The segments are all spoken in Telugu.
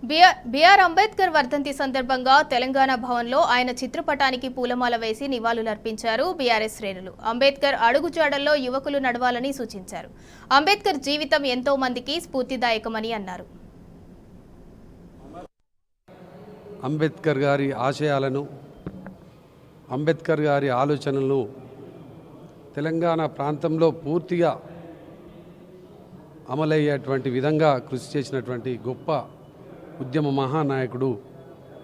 బిఆర్ అంబేద్కర్ వర్ధంతి సందర్భంగా తెలంగాణ భవన్లో ఆయన చిత్రపటానికి పూలమాల వేసి నివాళులర్పించారు బీఆర్ఎస్ శ్రేణులు. అంబేద్కర్ అడుగుజాడల్లో యువకులు నడవాలని సూచించారు. అంబేద్కర్ జీవితం ఎంతో మందికి స్ఫూర్తిదాయకమని అన్నారు. అంబేద్కర్ గారి ఆశయాలను, అంబేద్కర్ గారి ఆలోచనలను తెలంగాణ ప్రాంతంలో పూర్తిగా అమలయ్యేటువంటి విధంగా కృషి చేసినటువంటి గొప్ప ఉద్యమ మహానాయకుడు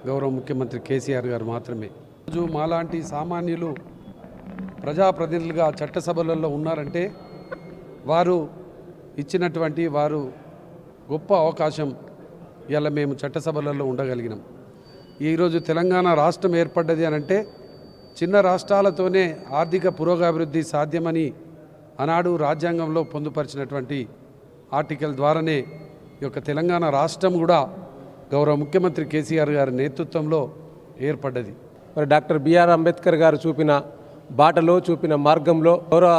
గౌరవ ముఖ్యమంత్రి కేసీఆర్ గారు మాత్రమే. రోజు మాలాంటి సామాన్యులు ప్రజాప్రతినిధులుగా చట్టసభలలో ఉన్నారంటే వారు ఇచ్చినటువంటి గొప్ప అవకాశం ఇలా మేము చట్టసభలలో ఉండగలిగినాం. ఈరోజు తెలంగాణ రాష్ట్రం ఏర్పడ్డది అనంటే చిన్న రాష్ట్రాలతోనే ఆర్థిక పురోగభివృద్ధి సాధ్యమని ఆనాడు రాజ్యాంగంలో పొందుపరిచినటువంటి ఆర్టికల్ ద్వారానే ఈ యొక్క తెలంగాణ రాష్ట్రం కూడా గౌరవ ముఖ్యమంత్రి కేసీఆర్ గారి నేతృత్వంలో ఏర్పడ్డది. మరి డాక్టర్ బిఆర్ అంబేద్కర్ గారు చూపిన బాటలో, చూపిన మార్గంలో గౌరవ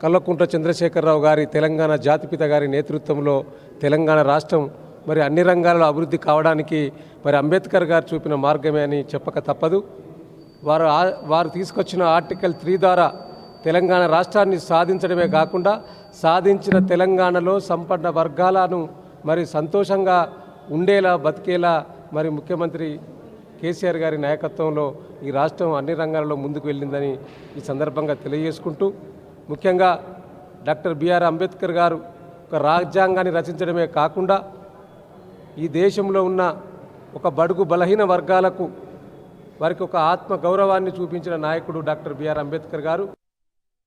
కల్వకుంట్ల చంద్రశేఖరరావు గారి తెలంగాణ జాతిపిత గారి నేతృత్వంలో తెలంగాణ రాష్ట్రం మరి అన్ని రంగాల్లో అభివృద్ధి కావడానికి మరి అంబేద్కర్ గారు చూపిన మార్గమే అని చెప్పక తప్పదు. వారు తీసుకొచ్చిన ఆర్టికల్ 3 ద్వారా తెలంగాణ రాష్ట్రాన్ని సాధించడమే కాకుండా సాధించిన తెలంగాణలో సంపన్న వర్గాలను మరి సంతోషంగా ఉండేలా, బతికేలా మరి ముఖ్యమంత్రి కేసీఆర్ గారి నాయకత్వంలో ఈ రాష్ట్రం అన్ని రంగాల్లో ముందుకు వెళ్ళిందని ఈ సందర్భంగా తెలియజేసుకుంటూ, ముఖ్యంగా డాక్టర్ బిఆర్ అంబేద్కర్ గారు ఒక రాజ్యాంగాన్ని రచించడమే కాకుండా ఈ దేశంలో ఉన్న ఒక బడుగు బలహీన వర్గాలకు వారికి ఒక ఆత్మ గౌరవాన్ని చూపించిన నాయకుడు డాక్టర్ బిఆర్ అంబేద్కర్ గారు.